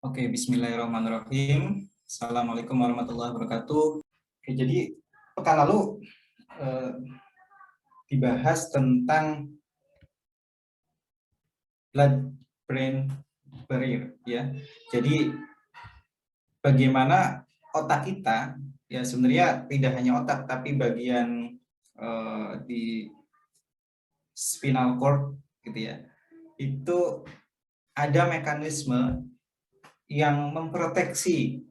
Oke, bismillahirrahmanirrahim. Assalamualaikum warahmatullahi wabarakatuh. Oke, jadi pekan lalu dibahas tentang blood-brain barrier, ya. Jadi bagaimana otak kita, ya sebenarnya tidak hanya otak, tapi bagian di spinal cord, gitu ya. Itu ada mekanisme yang memproteksi,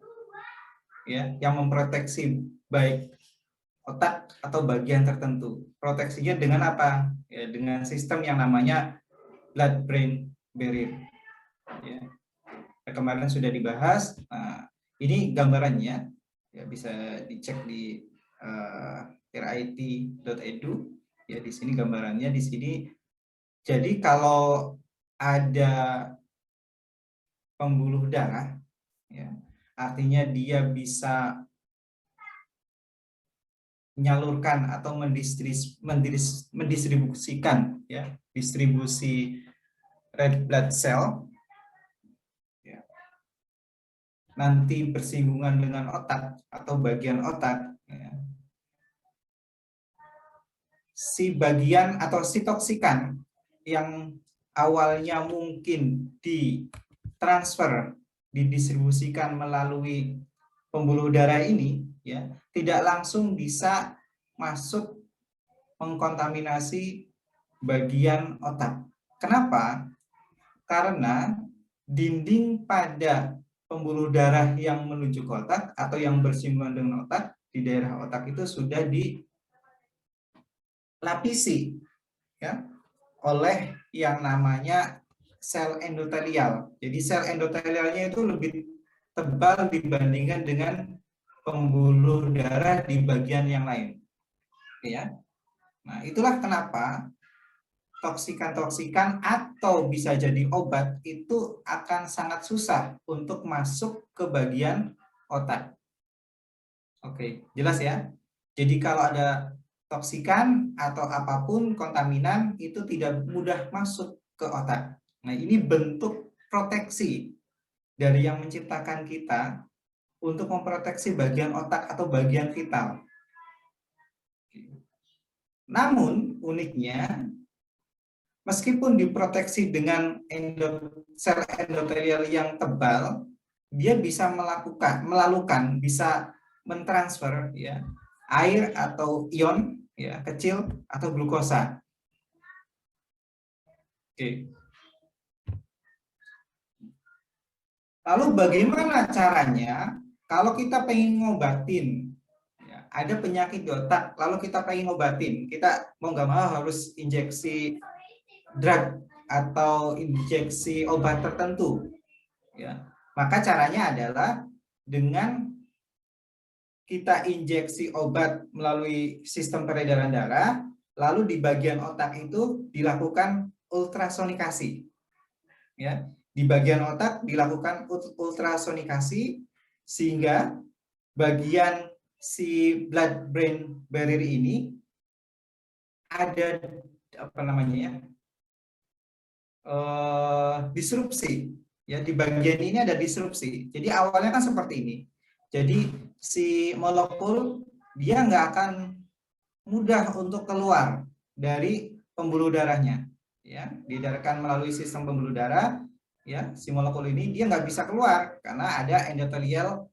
ya, yang memproteksi baik otak atau bagian tertentu. Proteksinya dengan apa? Ya, dengan sistem yang namanya blood-brain barrier. Ya. Kemarin sudah dibahas. Nah, ini gambarannya, ya bisa dicek di rit.edu. Ya, di sini gambarannya di sini. Jadi kalau ada pembuluh darah, ya, artinya dia bisa menyalurkan atau mendistribusikan, ya, distribusi red blood cell, ya, nanti bersinggungan dengan otak atau bagian otak, ya, si bagian atau si toksikan yang awalnya mungkin ditransfer, didistribusikan melalui pembuluh darah ini, ya, tidak langsung bisa masuk mengkontaminasi bagian otak. Kenapa? Karena dinding pada pembuluh darah yang menuju ke otak atau yang bersinggungan dengan otak di daerah otak itu sudah dilapisi, ya, oleh yang namanya sel endotelial. Jadi sel endotelialnya itu lebih tebal dibandingkan dengan pembuluh darah di bagian yang lain, ya. Nah, itulah kenapa toksikan-toksikan atau bisa jadi obat itu akan sangat susah untuk masuk ke bagian otak. Oke, jelas ya? Jadi kalau ada toksikan atau apapun kontaminan itu tidak mudah masuk ke otak. Nah, ini bentuk proteksi dari yang menciptakan kita untuk memproteksi bagian otak atau bagian vital. Namun uniknya, meskipun diproteksi dengan sel endotelial yang tebal, dia bisa melakukan, bisa mentransfer, ya, air atau ion, ya, kecil atau glukosa. Oke. Lalu bagaimana caranya kalau kita pengen ngobatin, ya, ada penyakit di otak, lalu kita pengen ngobatin, kita mau nggak mau harus injeksi drug atau injeksi obat tertentu, ya. Maka caranya adalah dengan kita injeksi obat melalui sistem peredaran darah, lalu di bagian otak itu dilakukan ultrasonikasi, ya. Di bagian otak dilakukan ultrasonikasi sehingga bagian si blood-brain barrier ini ada apa namanya, ya, disrupsi, ya. Di bagian ini ada disrupsi. Jadi awalnya kan seperti ini. Jadi si molekul dia nggak akan mudah untuk keluar dari pembuluh darahnya, ya. Diedarkan melalui sistem pembuluh darah, ya. Si molekul ini dia nggak bisa keluar karena ada endotelial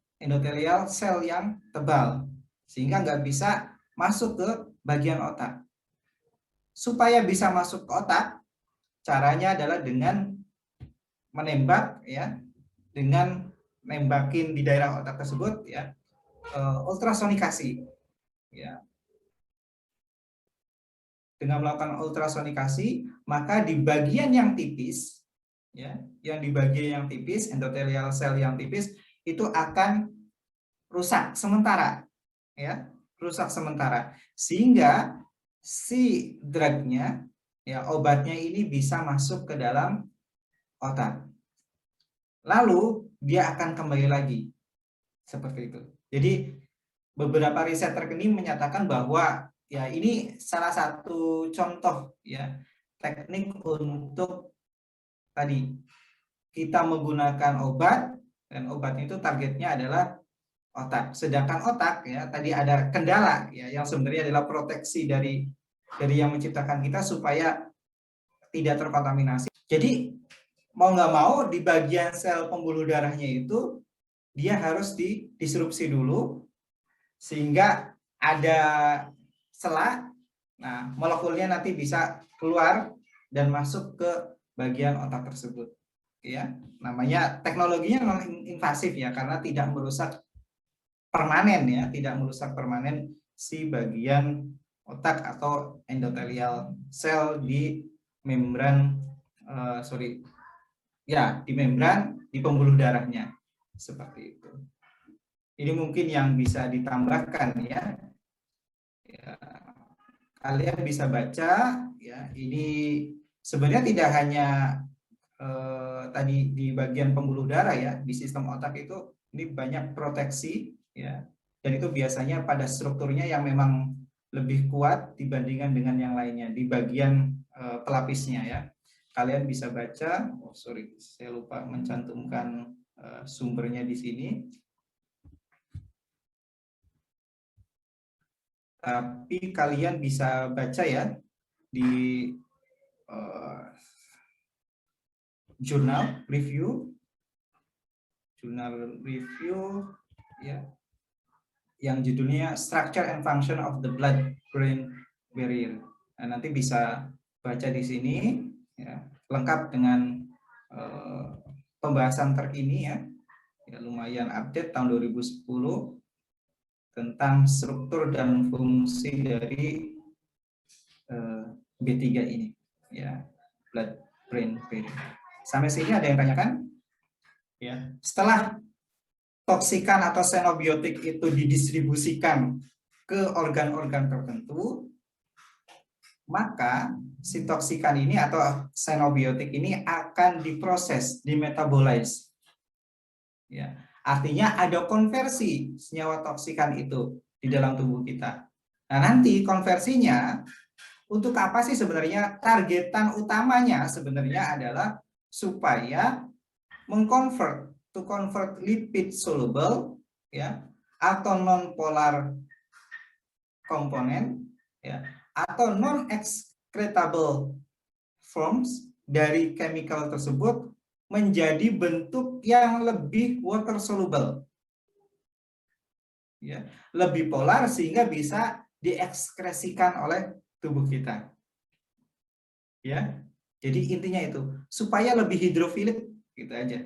sel yang tebal sehingga nggak bisa masuk ke bagian otak. Supaya bisa masuk ke otak, caranya adalah dengan menembak, ya, dengan nembakin di daerah otak tersebut, ya, ultrasonikasi, ya. Dengan melakukan ultrasonikasi, maka di bagian yang tipis, ya, yang di bagian yang tipis, endotelial sel yang tipis itu akan rusak sementara, ya, rusak sementara, sehingga si drugnya, ya, obatnya ini bisa masuk ke dalam otak. Lalu dia akan kembali lagi seperti itu. Jadi beberapa riset terkini menyatakan bahwa, ya, ini salah satu contoh, ya, teknik untuk tadi kita menggunakan obat Dan obatnya itu targetnya adalah otak. Sedangkan otak ya tadi ada kendala ya yang sebenarnya adalah proteksi dari yang menciptakan kita supaya tidak terkontaminasi. Jadi mau nggak mau di bagian sel pembuluh darahnya itu dia harus disrupsi dulu sehingga ada sela. Nah, molekulnya nanti bisa keluar dan masuk ke bagian otak tersebut. Ya, namanya teknologinya non invasif ya karena tidak merusak permanen ya, tidak merusak permanen si bagian otak atau endotelial sel di membran di membran di pembuluh darahnya seperti itu. Ini mungkin yang bisa ditambahkan ya. Kalian bisa baca ya. Ini sebenarnya tidak hanya tadi di bagian pembuluh darah ya, di sistem otak itu ini banyak proteksi ya. Dan itu biasanya pada strukturnya yang memang lebih kuat dibandingkan dengan yang lainnya di bagian pelapisnya ya. Kalian bisa baca, saya lupa mencantumkan sumbernya di sini. Tapi kalian bisa baca ya di jurnal review ya yang judulnya Structure and Function of the Blood-Brain Barrier. Nah, nanti bisa baca di sini ya, lengkap dengan pembahasan terkini ya, lumayan update tahun 2010 tentang struktur dan fungsi dari B3 ini ya, blood-brain barrier. Sampai sini ada yang tanyakan? Ya. Setelah toksikan atau xenobiotik itu didistribusikan ke organ-organ tertentu, maka si toksikan ini atau xenobiotik ini akan diproses, dimetabolize. Ya. Artinya ada konversi senyawa toksikan itu di dalam tubuh kita. Nah, nanti konversinya untuk apa sih sebenarnya? Targetan utamanya sebenarnya adalah supaya mengconvert to convert lipid soluble ya atau non polar komponen ya atau non excretable forms dari chemical tersebut menjadi bentuk yang lebih water soluble ya, lebih polar sehingga bisa diekskresikan oleh tubuh kita ya. Jadi intinya itu supaya lebih hidrofilik gitu aja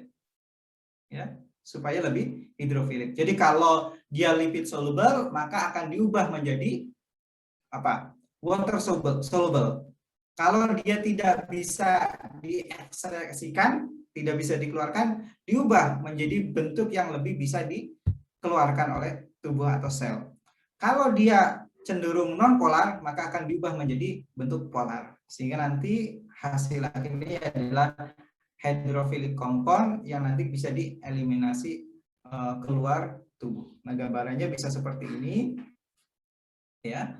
ya, supaya lebih hidrofilik. Jadi kalau dia lipid soluble maka akan diubah menjadi apa? Water soluble. Kalau dia tidak bisa diekskresikan, tidak bisa dikeluarkan, diubah menjadi bentuk yang lebih bisa dikeluarkan oleh tubuh atau sel. Kalau dia cenderung non polar maka akan diubah menjadi bentuk polar. Sehingga nanti hasil akhirnya adalah hydrophilic compound yang nanti bisa dieliminasi keluar tubuh. Nah, gambarannya bisa seperti ini ya.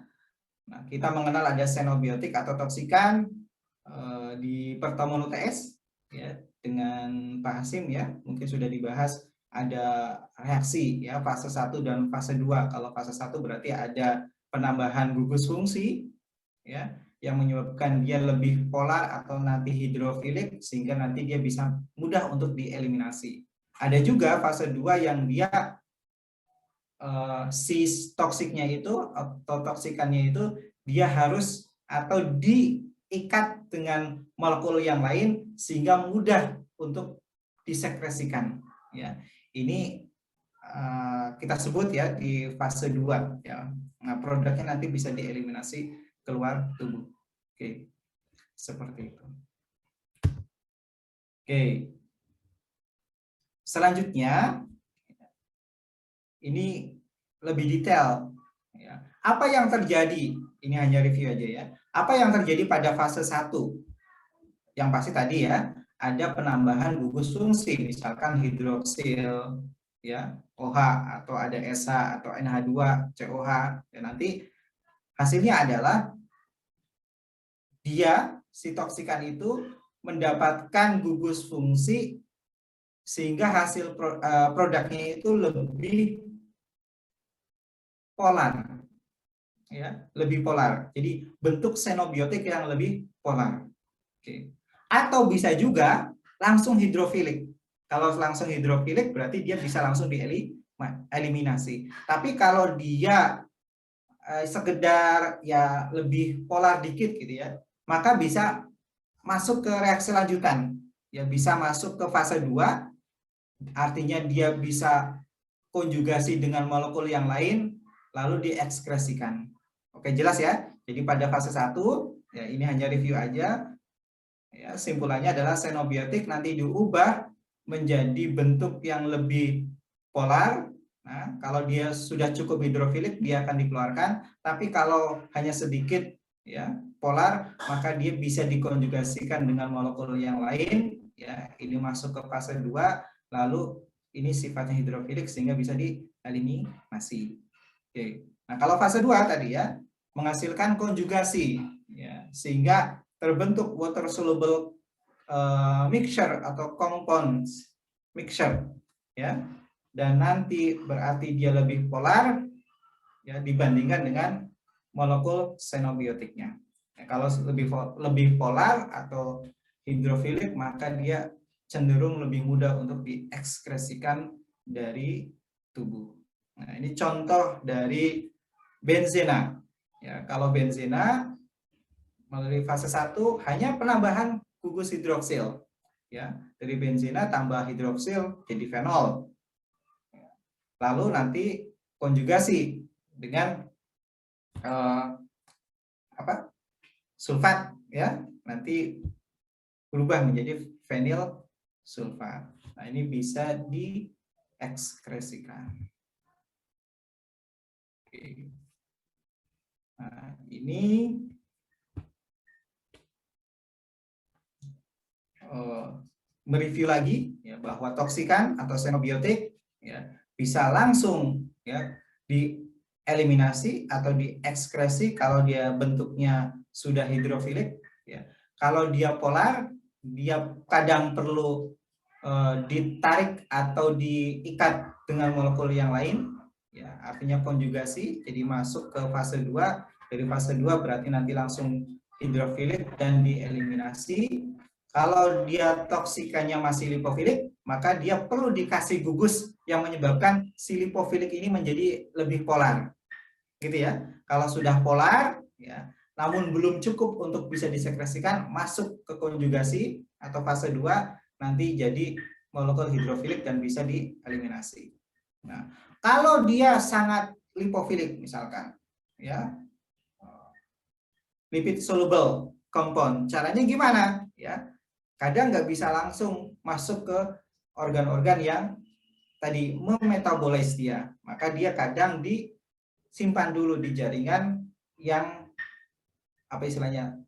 Nah, kita mengenal ada xenobiotik atau toksikan di pertemuan UTS ya dengan Pak Hasim ya, mungkin sudah dibahas ada reaksi ya fase 1 dan fase 2. Kalau fase 1 berarti ada penambahan gugus fungsi ya yang menyebabkan dia lebih polar atau nanti hidrofilik sehingga nanti dia bisa mudah untuk dieliminasi. Ada juga fase 2 yang dia si toksiknya itu atau toksikannya itu dia harus atau diikat dengan molekul yang lain sehingga mudah untuk disekresikan ya. Ini kita sebut ya di fase 2 ya. Nah, produknya nanti bisa dieliminasi keluar tubuh. Oke. Seperti itu. Oke. Selanjutnya ini lebih detail. Apa yang terjadi? Ini hanya review aja ya. Apa yang terjadi pada fase 1? Yang pasti tadi ya, ada penambahan gugus fungsi, misalkan hidroksil, ya, OH atau ada ESA atau NH2, COH. Dan nanti hasilnya adalah dia si toksikan itu mendapatkan gugus fungsi sehingga hasil produknya itu lebih polar, ya, lebih polar. Jadi bentuk xenobiotik yang lebih polar. Oke. Atau bisa juga langsung hidrofilik. Kalau langsung hidrofilik berarti dia bisa langsung dieliminasi. Tapi kalau dia sekedar ya lebih polar dikit gitu ya, maka bisa masuk ke reaksi lanjutan. Ya bisa masuk ke fase 2, artinya dia bisa konjugasi dengan molekul yang lain lalu diekskresikan. Oke, jelas ya. Jadi pada fase 1 ya ini hanya review aja. Ya, simpulannya adalah xenobiotik nanti diubah menjadi bentuk yang lebih polar. Nah, kalau dia sudah cukup hidrofilik dia akan dikeluarkan, tapi kalau hanya sedikit ya polar, maka dia bisa dikonjugasikan dengan molekul yang lain ya. Ini masuk ke fase 2, lalu ini sifatnya hidrofilik sehingga bisa dieliminasi. Oke. Nah, kalau fase 2 tadi ya menghasilkan konjugasi ya, sehingga terbentuk water soluble mixture atau compounds mixture ya, dan nanti berarti dia lebih polar ya dibandingkan dengan molekul xenobiotiknya. Ya, kalau lebih polar atau hidrofilik maka dia cenderung lebih mudah untuk diekskresikan dari tubuh. Nah, ini contoh dari benzena. Ya, kalau benzena melalui fase 1 hanya penambahan gugus hidroksil. Ya, dari benzena tambah hidroksil jadi fenol. Lalu nanti konjugasi dengan sulfat ya, nanti berubah menjadi fenil sulfat. Nah, ini bisa diekskresikan. Oke. Nah, ini mereview lagi ya, bahwa toksikan atau xenobiotik ya bisa langsung ya dieliminasi atau diekskresi kalau dia bentuknya sudah hidrofilik ya. Kalau dia polar dia kadang perlu ditarik atau diikat dengan molekul yang lain ya, artinya konjugasi, jadi masuk ke fase 2. Dari fase 2 berarti nanti langsung hidrofilik dan dieliminasi. Kalau dia toksikannya masih lipofilik, maka dia perlu dikasih gugus yang menyebabkan si lipofilik ini menjadi lebih polar. Gitu ya. Kalau sudah polar, ya, namun belum cukup untuk bisa disekresikan, masuk ke konjugasi atau fase 2, nanti jadi molekul hidrofilik dan bisa dieliminasi. Nah, kalau dia sangat lipofilik misalkan, ya, lipid soluble compound, caranya gimana? Ya, kadang nggak bisa langsung masuk ke organ-organ yang tadi memetabolize dia, maka dia kadang disimpan dulu di jaringan yang apa istilahnya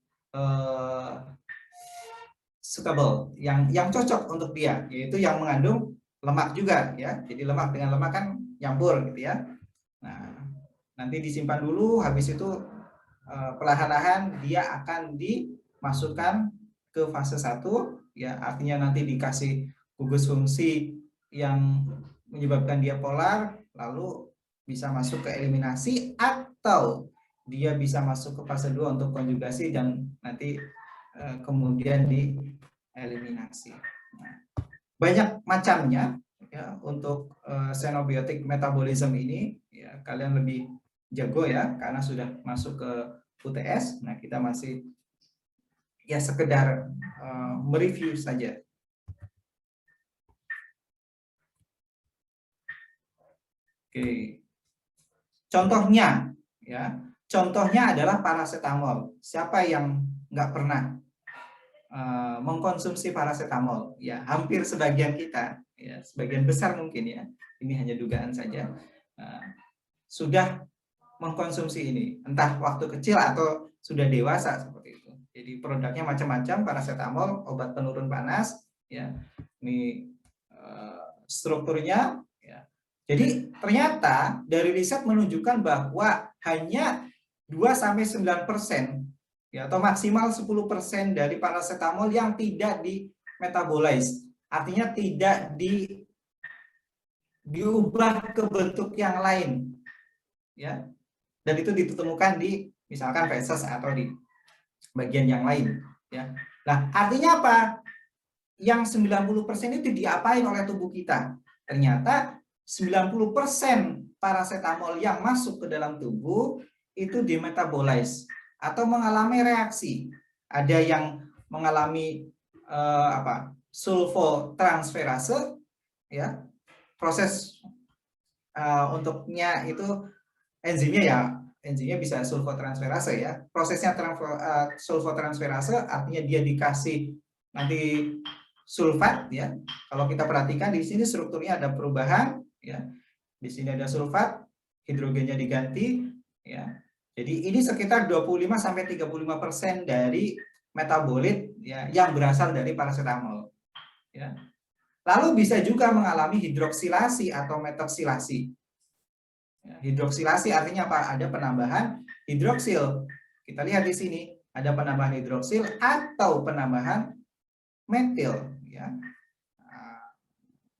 suitable, yang cocok untuk dia, yaitu yang mengandung lemak juga ya. Jadi lemak dengan lemak kan nyampur gitu ya. Nah, nanti disimpan dulu, habis itu perlahan-lahan dia akan dimasukkan ke fase 1 ya, artinya nanti dikasih gugus fungsi yang menyebabkan dia polar, lalu bisa masuk ke eliminasi atau dia bisa masuk ke fase 2 untuk konjugasi dan nanti kemudian dieliminasi. Nah, banyak macamnya ya untuk xenobiotic metabolism ini ya, kalian lebih jago ya karena sudah masuk ke UTS. Nah, kita masih ya sekedar mereview saja. Oke. Contohnya ya, contohnya adalah paracetamol. Siapa yang nggak pernah mengkonsumsi paracetamol? Ya, hampir sebagian kita, ya, sebagian besar mungkin ya. Ini hanya dugaan saja. Sudah mengkonsumsi ini, entah waktu kecil atau sudah dewasa seperti itu. Jadi produknya macam-macam, paracetamol, obat penurun panas, ya. Ini strukturnya, ya. Jadi ternyata dari riset menunjukkan bahwa hanya 2-9% ya, atau maksimal 10% dari paracetamol yang tidak dimetabolize artinya tidak diubah ke bentuk yang lain, ya. Dan itu ditemukan di misalkan feses atau di bagian yang lain, ya. Nah, artinya apa? Yang 90% itu diapain oleh tubuh kita? Ternyata 90% paracetamol yang masuk ke dalam tubuh itu dimetabolize atau mengalami reaksi. Ada yang mengalami sulfotransferase, ya. Proses untuknya itu enzimnya bisa sulfotransferase, ya. Prosesnya sulfotransferase artinya dia dikasih nanti sulfat, ya. Kalau kita perhatikan di sini strukturnya ada perubahan, ya. Di sini ada sulfat, hidrogennya diganti, ya. Jadi ini sekitar 25-35% dari metabolit, ya, yang berasal dari paracetamol, ya. Lalu bisa juga mengalami hidroksilasi atau metoksilasi. Hidroksilasi artinya apa? Ada penambahan hidroksil. Kita lihat di sini ada penambahan hidroksil atau penambahan metil, ya. Nah,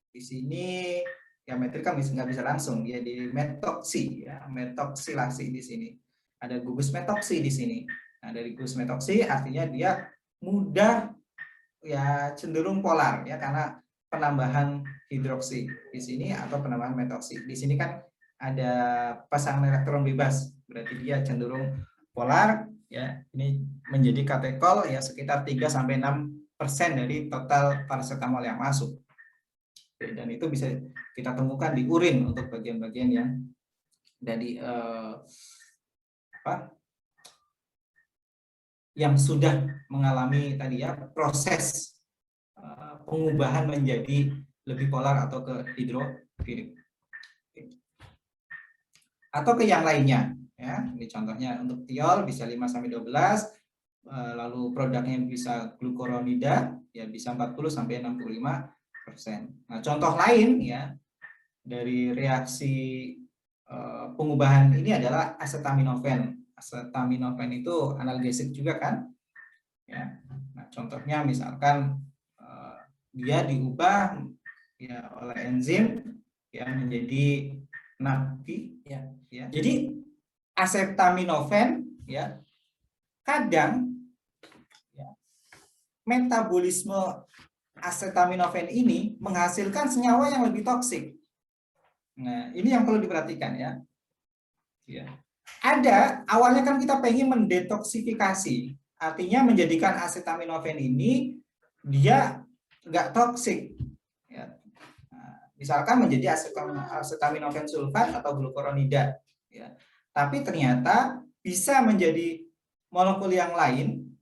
di sini ya metil kan nggak bisa langsung, dia di metoksi, ya, metoksilasi di sini. Ada gugus metoksi di sini. Nah, dari gugus metoksi artinya dia mudah, ya, cenderung polar, ya, karena penambahan hidroksi di sini atau penambahan metoksi. Di sini kan ada pasangan elektron bebas, berarti dia cenderung polar, ya. Ini menjadi katekol, ya, sekitar 3-6% dari total paracetamol yang masuk. Dan itu bisa kita temukan di urin untuk bagian-bagian yang dari yang sudah mengalami tadi, ya, proses pengubahan menjadi lebih polar atau ke hidrofilik atau ke yang lainnya, ya. Ini contohnya untuk tiol bisa 5-12, lalu produknya bisa glukuronida, ya, bisa 40-65%. Nah, contoh lain, ya, dari reaksi pengubahan ini adalah acetaminophen. Acetaminophen itu analgesik juga kan, ya. Nah, contohnya misalkan dia diubah, ya, oleh enzim yang menjadi NAPI, ya. Jadi acetaminophen, ya, kadang, ya, metabolisme acetaminophen ini menghasilkan senyawa yang lebih toksik. Nah, ini yang perlu diperhatikan, ya. Ya. Ada awalnya kan kita pengen mendetoksifikasi, artinya menjadikan acetaminophen ini dia nggak toksik, ya. Nah, misalkan menjadi acetaminophen sulfat atau glukuronida, ya. Tapi ternyata bisa menjadi molekul yang lain,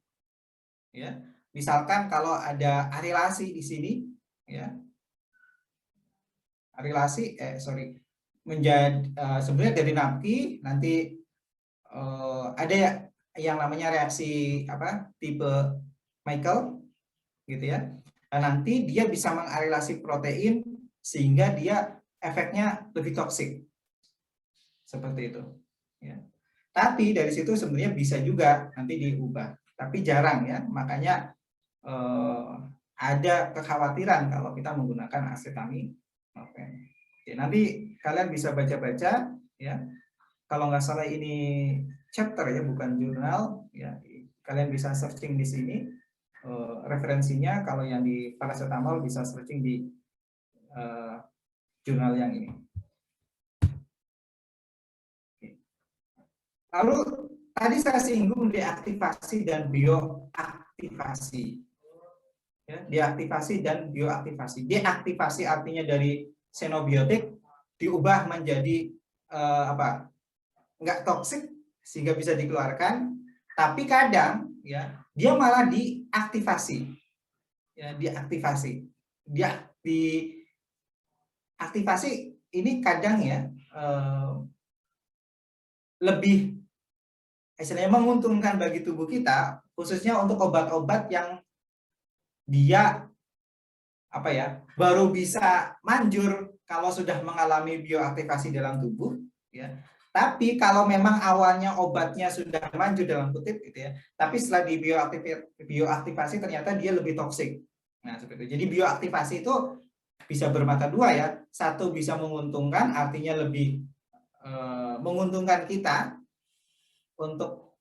ya. Misalkan kalau ada arilasi di sini, ya. Arilasi menjadi sebenarnya dari NAPKI nanti ada yang namanya reaksi tipe Michael, gitu, ya. Nah, nanti dia bisa mengarilasi protein sehingga dia efeknya lebih toksik, seperti itu, ya. Tapi dari situ sebenarnya bisa juga nanti diubah, tapi jarang, ya. Makanya ada kekhawatiran kalau kita menggunakan acetaminophen. Oke, nanti kalian bisa baca-baca, ya. Kalau nggak salah ini chapter, ya, bukan jurnal, ya. Kalian bisa searching di sini referensinya. Kalau yang di paracetamol bisa searching di jurnal yang ini. Lalu tadi saya singgung deaktivasi dan bioaktivasi. Ya, deaktivasi dan bioaktivasi. Deaktivasi artinya dari xenobiotik diubah menjadi nggak toksik sehingga bisa dikeluarkan, tapi kadang, ya, dia malah diaktivasi, ya, diaktivasi ini kadang, ya, lebih istilahnya menguntungkan bagi tubuh kita, khususnya untuk obat-obat yang dia baru bisa manjur kalau sudah mengalami bioaktivasi dalam tubuh, ya. Tapi kalau memang awalnya obatnya sudah manjur dalam kutip, gitu, ya, tapi setelah di bioaktivasi ternyata dia lebih toksik, Nah, seperti itu. Jadi bioaktivasi itu bisa bermata dua ya. Satu bisa menguntungkan, artinya lebih menguntungkan kita untuk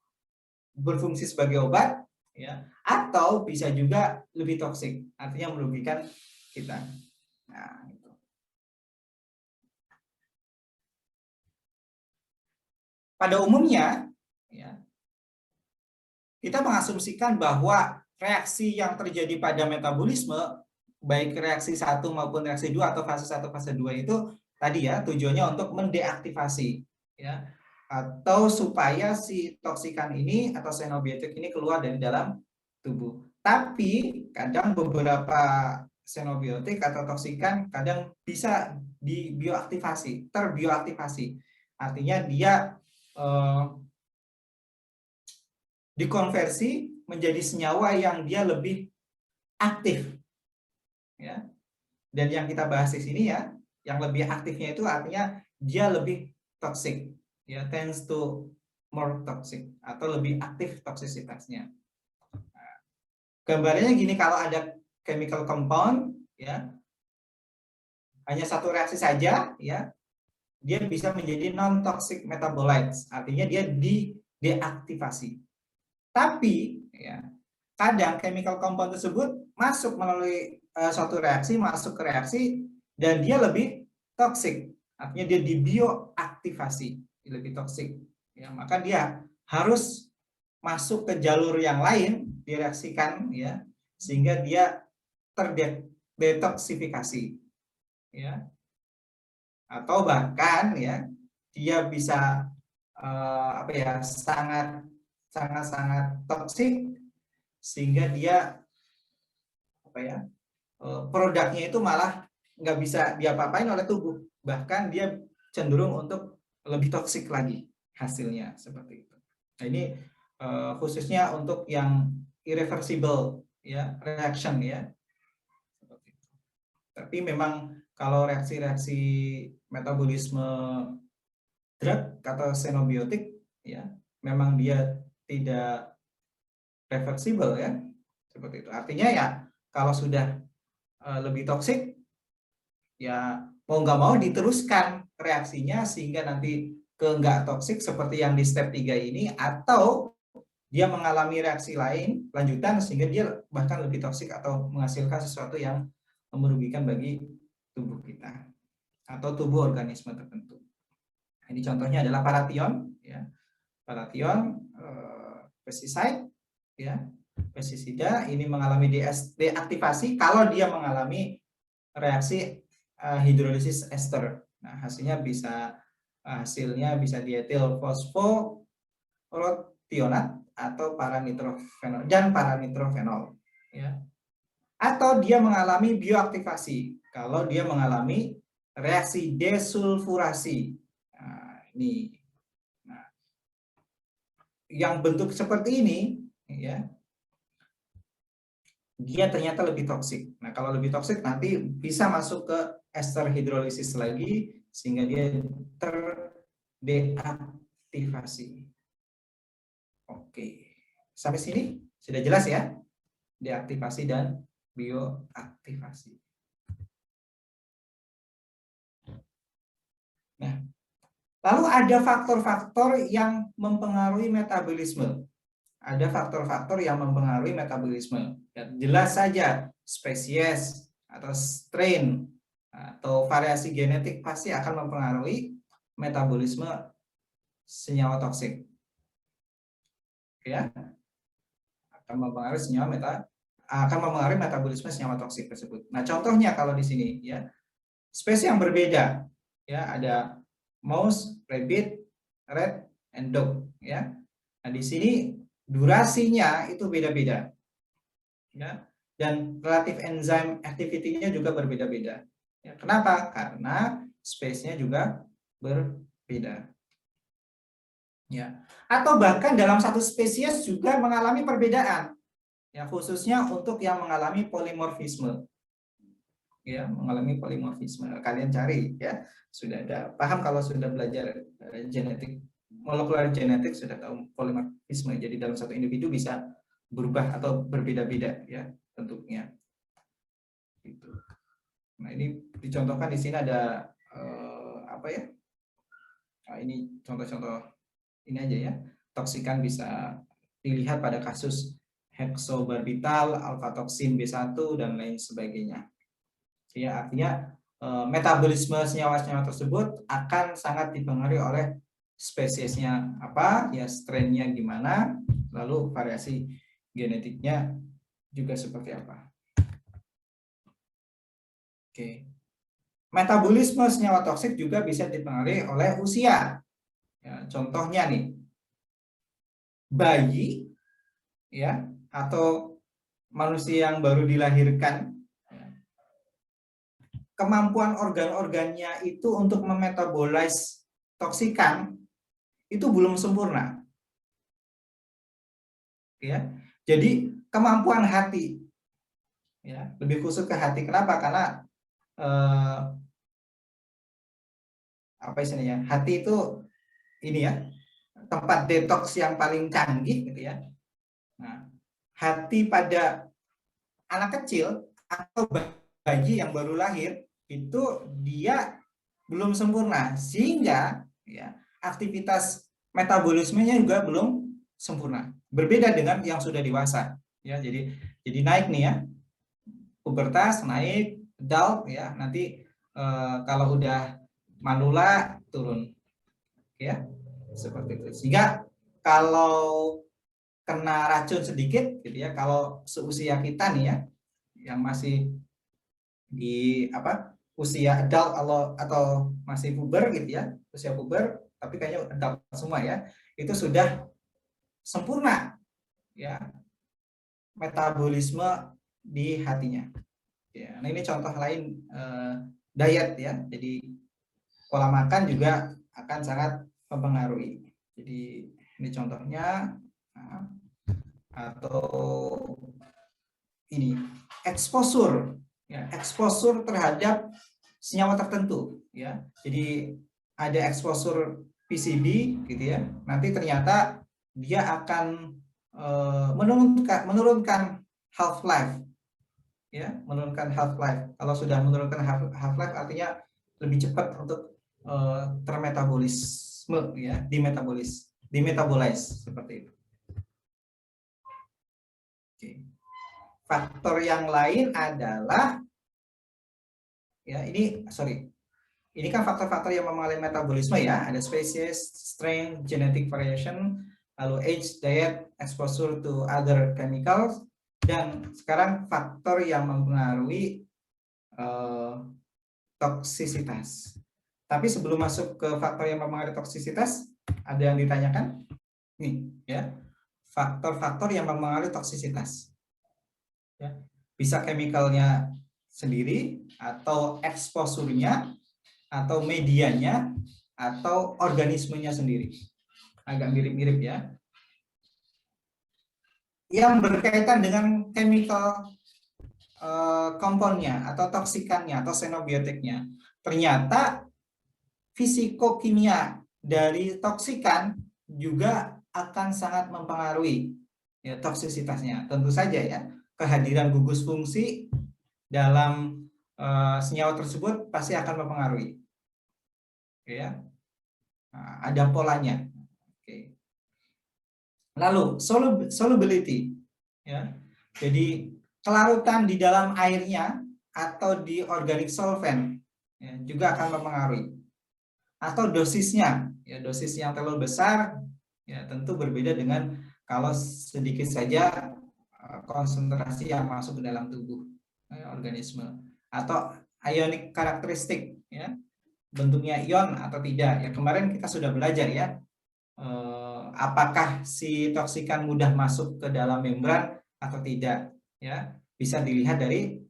berfungsi sebagai obat, ya. Atau bisa juga lebih toksik, artinya merugikan kita. Nah, itu. Pada umumnya, ya, kita mengasumsikan bahwa reaksi yang terjadi pada metabolisme, baik reaksi 1 maupun reaksi 2 atau fase 1 fase 2 itu tadi ya tujuannya untuk mendeaktivasi, ya, atau supaya si toksikan ini atau xenobiotik ini keluar dari dalam tubuh. Tapi kadang beberapa xenobiotik atau toksikan kadang bisa dibioaktivasi, terbioaktivasi. Artinya dia dikonversi menjadi senyawa yang dia lebih aktif, ya. Dan yang kita bahas di sini ya, yang lebih aktifnya itu artinya dia lebih toxic, ya, tends to more toxic atau lebih aktif toksisitasnya. Nah, gambarnya gini, kalau ada chemical compound, ya, hanya satu reaksi saja, ya, dia bisa menjadi non toxic metabolites, artinya dia deaktivasi. Tapi ya, kadang chemical compound tersebut masuk melalui suatu reaksi, masuk ke reaksi, dan dia lebih toksik, artinya dia dibioaktivasi, lebih toksik, ya, maka dia harus masuk ke jalur yang lain, direaksikan, ya, sehingga dia terdetoksifikasi, ya, atau bahkan ya dia bisa apa ya, sangat toksik sehingga dia apa ya, produknya itu malah nggak bisa diapa-apain oleh tubuh, bahkan dia cenderung untuk lebih toksik lagi hasilnya, seperti itu. Nah, ini khususnya untuk yang irreversible, ya, reaction, ya. Tapi memang kalau reaksi-reaksi metabolisme drug atau xenobiotik, ya, memang dia tidak reversible, ya, seperti itu. Artinya ya kalau sudah lebih toksik, ya mau nggak mau diteruskan reaksinya sehingga nanti ke nggak toksik seperti yang di step 3 ini, atau dia mengalami reaksi lain lanjutan sehingga dia bahkan lebih toksik atau menghasilkan sesuatu yang merugikan bagi tubuh kita atau tubuh organisme tertentu. Ini contohnya adalah paration, ya. Paration, pesticide, ya, pestisida ini mengalami deaktivasi kalau dia mengalami reaksi hidrolisis ester. Nah, hasilnya bisa dietil fosforotionat atau paranitrofenol dan paranitrofenol, ya. Atau dia mengalami bioaktivasi kalau dia mengalami reaksi desulfurasi. Nah, ini. Nah, yang bentuk seperti ini, ya, dia ternyata lebih toksik. Nah, kalau lebih toksik nanti bisa masuk ke ester hidrolisis lagi sehingga dia terdeaktivasi. Oke. Sampai sini sudah jelas ya? Deaktivasi dan bioaktivasi. Nah, lalu ada faktor-faktor yang mempengaruhi metabolisme. Ada faktor-faktor yang mempengaruhi metabolisme. Ya, jelas saja spesies atau strain atau variasi genetik pasti akan mempengaruhi metabolisme senyawa toksik. Ya, akan mempengaruhi metabolisme senyawa toksik tersebut. Nah, contohnya kalau di sini, ya, spesies yang berbeda, ya, ada mouse, rabbit, rat, and dog, ya. Nah, di sini durasinya itu beda-beda, ya, dan relatif enzim activity-nya juga berbeda-beda. Ya, kenapa? Karena spesiesnya juga berbeda. Ya, atau bahkan dalam satu spesies juga mengalami perbedaan, ya, khususnya untuk yang mengalami polimorfisme, ya, mengalami polimorfisme. Kalian cari, ya, sudah ada paham kalau sudah belajar genetik, molekular genetik, sudah tahu polimorfisme. Jadi dalam satu individu bisa berubah atau berbeda-beda, ya, bentuknya. Gitu. Nah, ini dicontohkan di sini ada apa ya? Nah, ini contoh-contoh ini aja ya. Toksikan bisa dilihat pada kasus heksobarbital, alfa toksin B1 dan lain sebagainya. Ya, artinya metabolisme senyawa-senyawa tersebut akan sangat dipengaruhi oleh spesiesnya apa, ya strainnya gimana, lalu variasi genetiknya juga seperti apa. Oke. Metabolisme senyawa toksik juga bisa dipengaruhi oleh usia. Ya, contohnya nih, bayi ya atau manusia yang baru dilahirkan, kemampuan organ-organnya itu untuk memetabolize toksikan itu belum sempurna. Ya. Jadi kemampuan hati, ya, lebih khusus ke hati. Kenapa? Karena apa istilahnya? Hati itu ini ya, tempat detox yang paling canggih gitu ya. Nah, hati pada anak kecil atau bayi yang baru lahir itu dia belum sempurna, sehingga ya aktivitas metabolismenya juga belum sempurna. Berbeda dengan yang sudah dewasa. Ya, jadi naik nih ya, pubertas naik, adult ya, nanti kalau udah manula turun, ya seperti itu. Sehingga kalau kena racun sedikit, gitu ya, kalau seusia kita nih ya, yang masih di apa usia adult atau masih puber gitu ya, usia puber, tapi kayaknya adult semua ya, itu sudah sempurna ya metabolisme di hatinya. Ya, nah ini contoh lain diet ya. Jadi pola makan juga akan sangat mempengaruhi. Jadi ini contohnya, nah, atau ini exposure ya, exposure terhadap senyawa tertentu ya. Jadi ada exposure PCB gitu ya. Nanti ternyata dia akan menurunkan half life ya, menurunkan half life. Kalau sudah menurunkan half life artinya lebih cepat untuk termetabolisme ya, dimetabolize seperti itu. Oke. Faktor yang lain adalah ya ini kan faktor-faktor yang mempengaruhi metabolisme ya, ada species, strain, genetic variation, lalu age, diet, exposure to other chemicals, dan sekarang faktor yang mempengaruhi toksisitas. Tapi sebelum masuk ke faktor yang mempengaruhi toksisitas, ada yang ditanyakan? Nih ya, faktor-faktor yang mempengaruhi toksisitas. Ya. Bisa chemicalnya sendiri, atau exposure-nya, atau medianya, atau organismenya sendiri. Agak mirip-mirip ya. Yang berkaitan dengan chemical komponnya, atau toksikannya, atau xenobiotiknya. Ternyata fisikokimia dari toksikan juga akan sangat mempengaruhi ya toksisitasnya. Tentu saja ya, kehadiran gugus fungsi dalam senyawa tersebut pasti akan mempengaruhi. Oke ya. Nah, ada polanya. Oke. Lalu solubility ya. Jadi kelarutan di dalam airnya atau di organic solvent ya, juga akan mempengaruhi. Atau dosisnya, ya dosis yang terlalu besar ya tentu berbeda dengan kalau sedikit saja konsentrasi yang masuk ke dalam tubuh organisme. Atau ionic karakteristik ya, bentuknya ion atau tidak ya. Kemarin kita sudah belajar ya, apakah si toksikan mudah masuk ke dalam membran atau tidak ya, bisa dilihat dari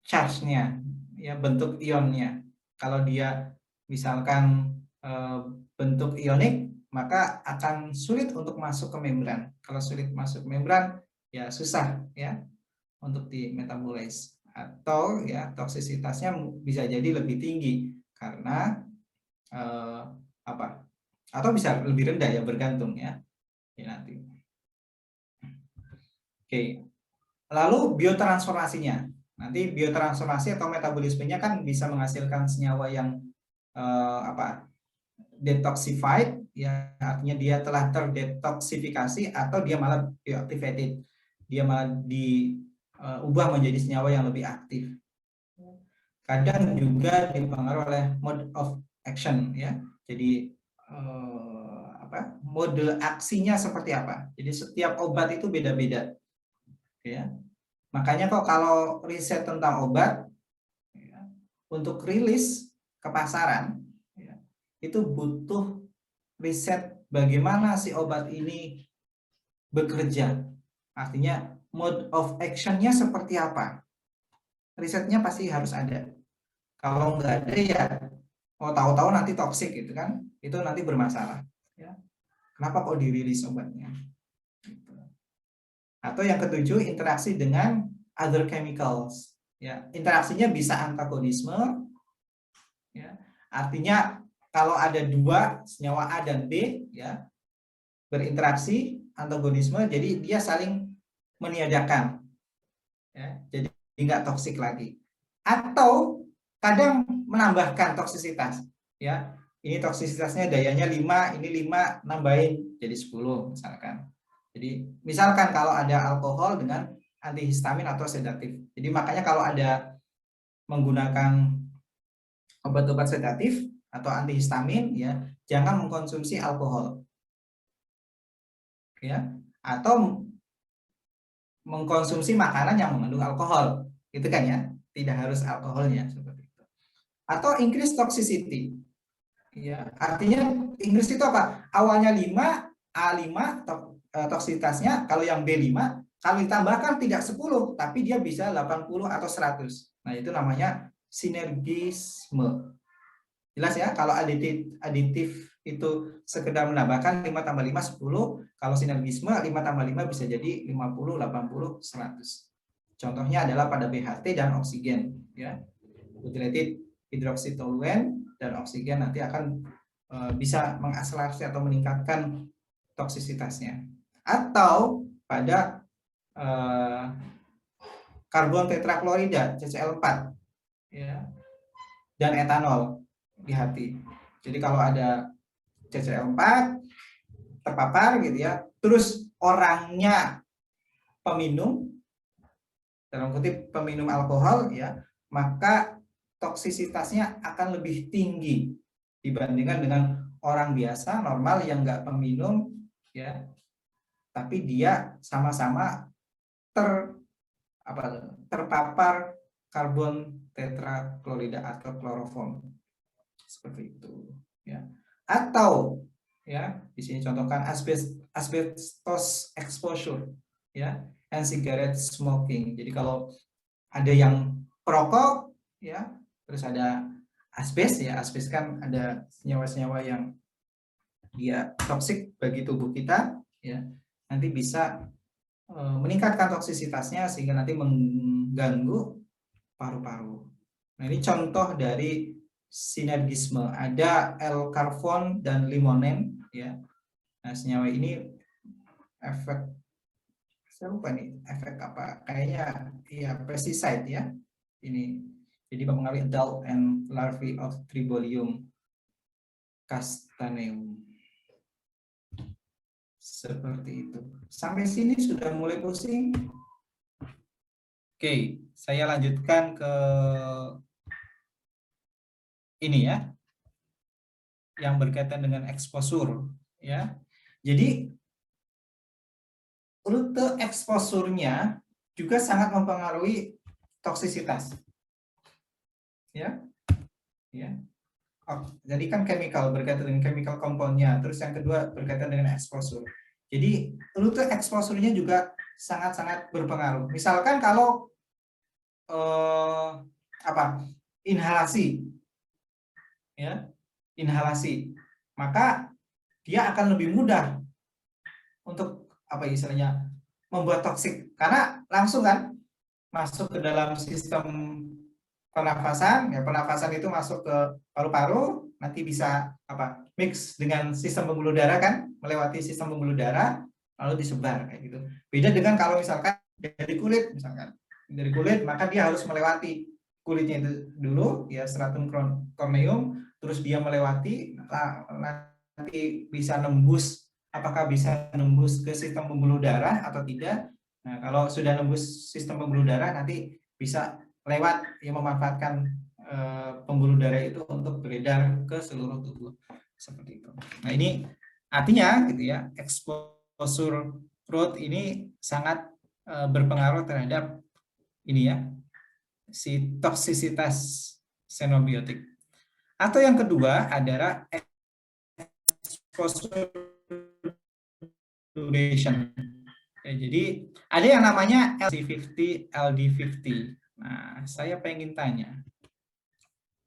charge-nya ya, bentuk ionnya. Kalau dia misalkan bentuk ionik, maka akan sulit untuk masuk ke membran. Kalau sulit masuk ke membran, ya susah ya untuk dimetabolize, atau ya toksisitasnya bisa jadi lebih tinggi karena apa? Atau bisa lebih rendah ya, bergantung ya. Ya nanti. Oke. Lalu biotransformasinya. Nanti biotransformasi atau metabolismenya kan bisa menghasilkan senyawa yang detoxified, ya artinya dia telah terdetoksifikasi atau dia malah bioactivated, dia malah diubah menjadi senyawa yang lebih aktif. Kadang juga dipengaruhi oleh mode of action, ya. Jadi mode aksinya seperti apa. Jadi setiap obat itu beda-beda, ya. Makanya kok kalau riset tentang obat, ya, untuk rilis ke pasaran, ya, itu butuh riset bagaimana si obat ini bekerja. Artinya mode of action-nya seperti apa. Risetnya pasti harus ada. Kalau nggak ada ya, tahu-tahu nanti toksik gitu kan, itu nanti bermasalah. Ya. Kenapa kok dirilis obatnya? Gitu. Atau yang ketujuh, interaksi dengan other chemicals. Ya, interaksinya bisa antagonisme. Ya. Artinya kalau ada dua senyawa A dan B, ya, berinteraksi, antagonisme, jadi dia saling meniadakan, ya, jadi nggak toksik lagi. Atau kadang menambahkan toksisitas, ya, ini toksisitasnya dayanya 5, ini 5 nambahin jadi 10 misalkan. Jadi misalkan kalau ada alkohol dengan antihistamin atau sedatif, jadi makanya kalau ada menggunakan obat-obat sedatif atau antihistamin, ya, jangan mengkonsumsi alkohol, ya, atau mengkonsumsi makanan yang mengandung alkohol, itu kan ya, tidak harus alkoholnya seperti itu. Atau increase toxicity, ya, artinya increase itu apa? Awalnya 5, A5 toksisitasnya, kalau yang B5, kalau ditambahkan tidak 10, tapi dia bisa 80 atau 100. Nah, itu namanya sinergisme. Jelas ya, kalau aditif itu sekedar menambahkan 5 tambah 5 10, kalau sinergisme 5 tambah 5 bisa jadi 50, 80, 100. Contohnya adalah pada BHT dan oksigen, ya. Butylated hydroxytoluen dan oksigen nanti akan bisa mengakselerasi atau meningkatkan toksisitasnya. Atau pada karbon tetraklorida CCl4, ya, dan etanol di hati. Jadi kalau ada CCl4 terpapar gitu ya, terus orangnya peminum, dalam kutip peminum alkohol, ya, maka toksisitasnya akan lebih tinggi dibandingkan dengan orang biasa normal yang nggak peminum, ya, tapi dia sama-sama terpapar karbon tetraklorida atau kloroform. Seperti itu, ya. Atau, ya, di sini contohkan asbestos exposure, ya, and cigarette smoking. Jadi kalau ada yang perokok, ya, terus ada asbes, ya, asbes kan ada senyawa-senyawa yang dia toksik bagi tubuh kita, ya, nanti bisa meningkatkan toksisitasnya sehingga nanti mengganggu paru-paru. Nah, ini contoh dari sinergisme. Ada L-karfon dan limonen, ya. Nah, senyawa ini efek, saya lupa nih efek apa, kayaknya ya pesticide, ya. Ini jadi mempengaruhi adult and larvae of Tribolium castaneum. Seperti itu. Sampai sini sudah mulai pusing. Oke, saya lanjutkan ke ini, ya, yang berkaitan dengan exposure, ya. Jadi rute exposure-nya juga sangat mempengaruhi toksisitas, ya, ya. Oh, jadi kan chemical berkaitan dengan chemical compound-nya, terus yang kedua berkaitan dengan exposure. Jadi rute exposure-nya juga sangat-sangat berpengaruh. Misalkan kalau inhalasi, ya, inhalasi, maka dia akan lebih mudah untuk istilahnya membuat toksik, karena langsung kan masuk ke dalam sistem pernafasan, ya, pernafasan itu masuk ke paru-paru, nanti bisa mix dengan sistem pembuluh darah kan, melewati sistem pembuluh darah lalu disebar kayak gitu. Beda dengan kalau misalkan dari kulit misalkan. dari kulit, maka dia harus melewati kulitnya itu dulu, ya, stratum corneum, terus dia melewati, nanti bisa nembus, apakah bisa nembus ke sistem pembuluh darah atau tidak. Nah, kalau sudah nembus sistem pembuluh darah, nanti bisa lewat, yang memanfaatkan pembuluh darah itu untuk beredar ke seluruh tubuh, seperti itu. Nah, ini artinya gitu ya, exposure route ini sangat berpengaruh terhadap ini ya, si toksisitas xenobiotik. Atau yang kedua adalah exposure duration. Ya, jadi ada yang namanya LC50, LD50. Nah, saya pengen tanya.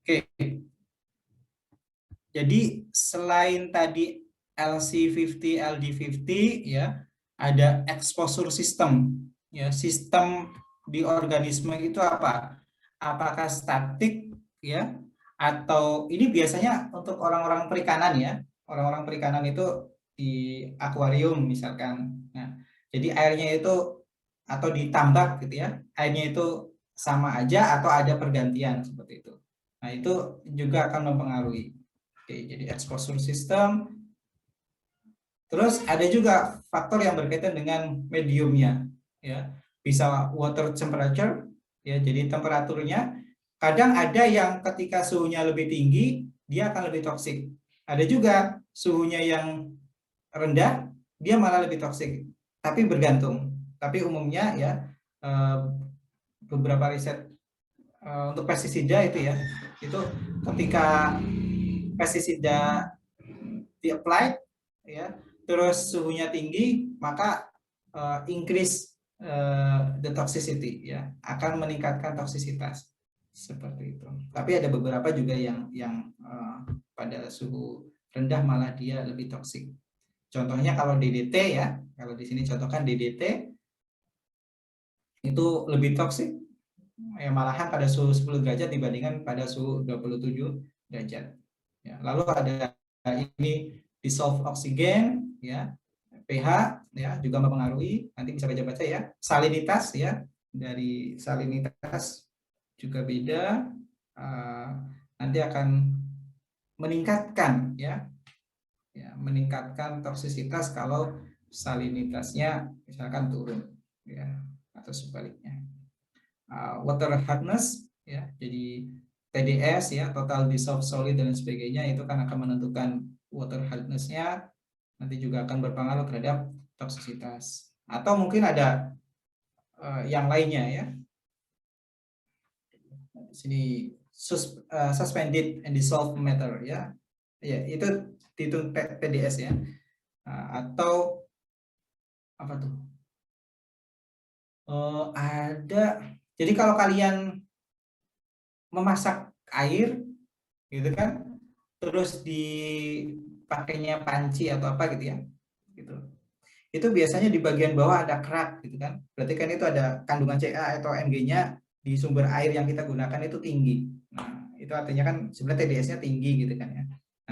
Oke. Jadi selain tadi LC50, LD50 ya, ada exposure system. Ya, sistem di organisme itu apa? Apakah statik ya, atau ini biasanya untuk orang-orang perikanan ya. Orang-orang perikanan itu di akuarium misalkan. Nah, jadi airnya itu atau di tambak gitu ya, airnya itu sama aja atau ada pergantian seperti itu. Nah, itu juga akan mempengaruhi. Oke, jadi exposure system. Terus ada juga faktor yang berkaitan dengan mediumnya, ya. Bisa water temperature, ya. Jadi temperaturnya. Kadang ada yang ketika suhunya lebih tinggi, dia akan lebih toksik. Ada juga suhunya yang rendah, dia malah lebih toksik. Tapi bergantung. Tapi umumnya ya, beberapa riset untuk pestisida itu ya, itu ketika pestisida di-apply ya, terus suhunya tinggi, maka increase the toxicity ya, akan meningkatkan toksisitas seperti itu. Tapi ada beberapa juga yang pada suhu rendah malah dia lebih toksik. Contohnya kalau DDT ya, kalau di sini contohkan DDT itu lebih toksik ya, malahan pada suhu 10 derajat dibandingkan pada suhu 27 derajat. Ya, lalu ada ini dissolved oksigen ya, pH ya juga mempengaruhi, nanti bisa baca-baca ya. Salinitas ya, dari salinitas juga beda, nanti akan meningkatkan ya, meningkatkan toksisitas kalau salinitasnya misalkan turun ya, atau sebaliknya. Water hardness ya, jadi TDS ya, total dissolved solid dan sebagainya, itu kan akan menentukan water hardness-nya, nanti juga akan berpengaruh terhadap toksisitas. Atau mungkin ada yang lainnya ya. Di sini suspended and dissolved matter ya. Ya, itu TDS ya. Atau apa tuh? Ada. Jadi kalau kalian memasak air gitu kan, terus dipakainya panci atau apa gitu ya, gitu. Itu biasanya di bagian bawah ada kerak gitu kan. Berarti kan itu ada kandungan Ca atau Mg-nya di sumber air yang kita gunakan itu tinggi. Nah, itu artinya kan sebenarnya TDS-nya tinggi gitu kan ya.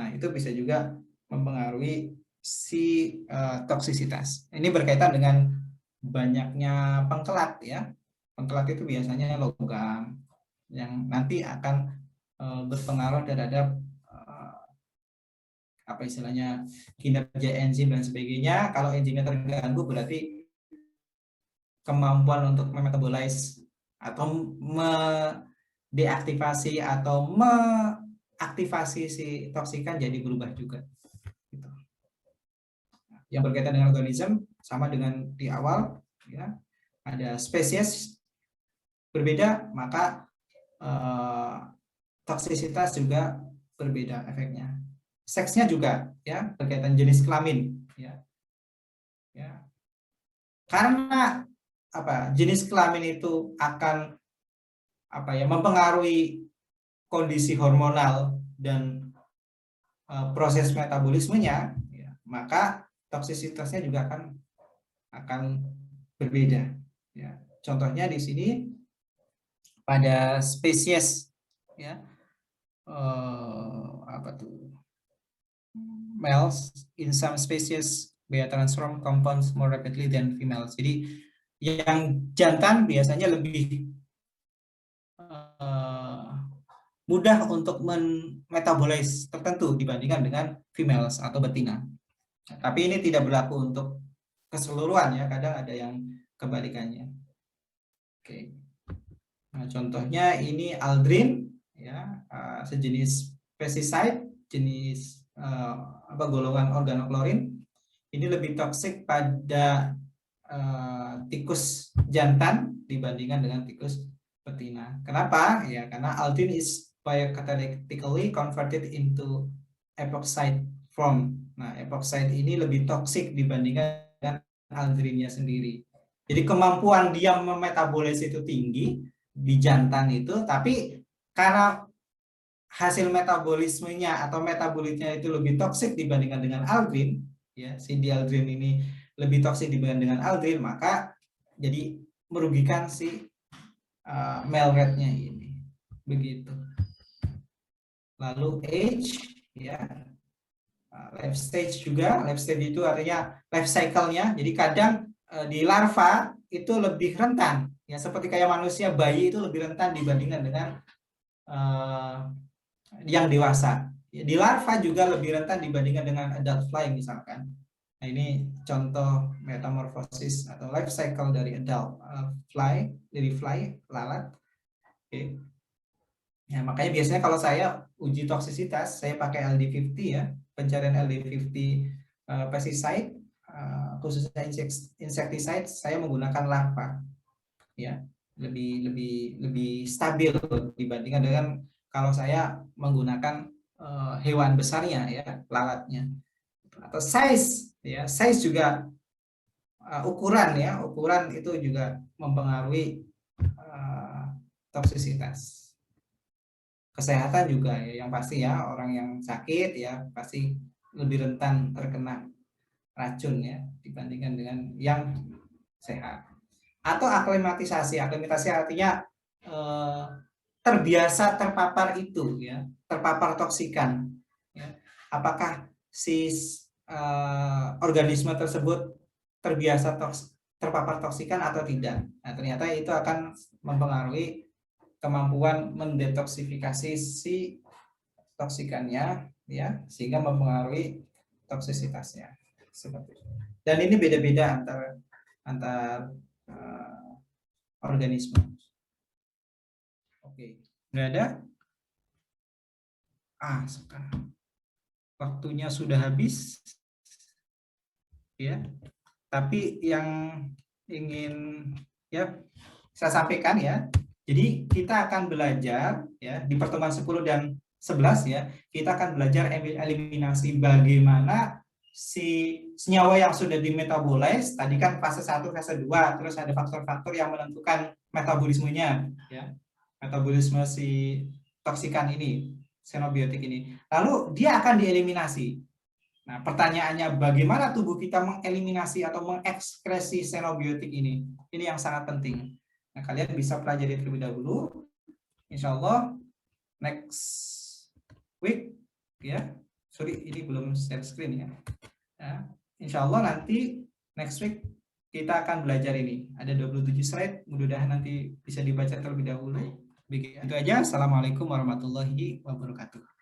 Nah, itu bisa juga mempengaruhi si toksisitas. Ini berkaitan dengan banyaknya pengkelat ya. Pengkelat itu biasanya logam yang nanti akan berpengaruh terhadap apa istilahnya kinerja enzim dan sebagainya. Kalau enzimnya terganggu berarti kemampuan untuk memetabolize atau deaktivasi atau meaktifasi si toksikan jadi berubah juga. Gitu. Yang berkaitan dengan organisme sama dengan di awal, ya, ada spesies berbeda, maka toksisitas juga berbeda efeknya. Seksnya juga ya, berkaitan jenis kelamin ya. Ya. Karena apa? Jenis kelamin itu akan apa ya, mempengaruhi kondisi hormonal dan proses metabolismenya ya, maka toksisitasnya juga akan berbeda ya. Contohnya di sini pada spesies ya, apa tuh, males in some species beta transform compounds more rapidly than females. Jadi Yang jantan biasanya lebih mudah untuk metabolize tertentu dibandingkan dengan females atau betina. Tapi ini tidak berlaku untuk keseluruhan ya, kadang ada yang kebalikannya. Oke. Nah, contohnya ini aldrin ya, sejenis pesticide, jenis golongan organoklorin. Ini lebih toksik pada tikus jantan dibandingkan dengan tikus betina. Kenapa? Ya, karena aldrin is biocatalytically converted into epoxide form. Nah, epoxide ini lebih toksik dibandingkan dengan aldrinnya sendiri. Jadi kemampuan dia memetabolis itu tinggi di jantan itu, tapi karena hasil metabolismenya atau metabolitnya itu lebih toksik dibandingkan dengan aldrin, ya, si dialdrin ini lebih toksik dibandingkan dengan aldrin, maka jadi merugikan si male rat-nya ini. Begitu. Lalu age, ya, life stage juga. Life stage itu artinya life cycle-nya. Jadi kadang di larva itu lebih rentan, ya, seperti kayak manusia, bayi itu lebih rentan dibandingkan dengan yang dewasa. Di larva juga lebih rentan dibandingkan dengan adult fly misalkan. Nah, ini contoh metamorfosis atau life cycle dari adult fly, dari fly, lalat. Oke. Ya, makanya biasanya kalau saya uji toksisitas, saya pakai LD50 ya, pencarian LD50 pesticide, khususnya insecticide, saya menggunakan larva, ya, lebih stabil dibandingkan dengan kalau saya menggunakan hewan besarnya ya, lalatnya. Atau size, ya, size juga ukuran ya, ukuran itu juga mempengaruhi toksisitas. Kesehatan juga ya, yang pasti ya, orang yang sakit ya pasti lebih rentan terkena racun ya dibandingkan dengan yang sehat. Atau aklimatisasi artinya terbiasa terpapar itu ya, terpapar toksikan ya. Apakah si organisme tersebut terbiasa terpapar toksikan atau tidak. Nah, ternyata itu akan mempengaruhi kemampuan mendetoksifikasi si toksikannya ya, sehingga mempengaruhi toksisitasnya seperti itu. Dan ini beda-beda antar organisme. Oke, nggak ada? Sekarang waktunya sudah habis ya. Tapi yang ingin ya saya sampaikan ya, jadi kita akan belajar ya di pertemuan 10 dan 11 ya, kita akan belajar eliminasi bagaimana si senyawa yang sudah dimetabolize, tadi kan fase 1, fase 2, terus ada faktor-faktor yang menentukan metabolismenya ya. Metabolisme si toksikan ini, xenobiotik ini. Lalu dia akan dieliminasi. Nah, pertanyaannya bagaimana tubuh kita mengeliminasi atau mengekskresi xenobiotik ini? Ini yang sangat penting. Nah, kalian bisa pelajari terlebih dahulu. Insya Allah next week ya. Sorry, ini belum share screen ya. Nah, insya Allah nanti next week kita akan belajar ini. Ada 27 slide, mudah-mudahan nanti bisa dibaca terlebih dahulu. Begitu aja. Assalamualaikum warahmatullahi wabarakatuh.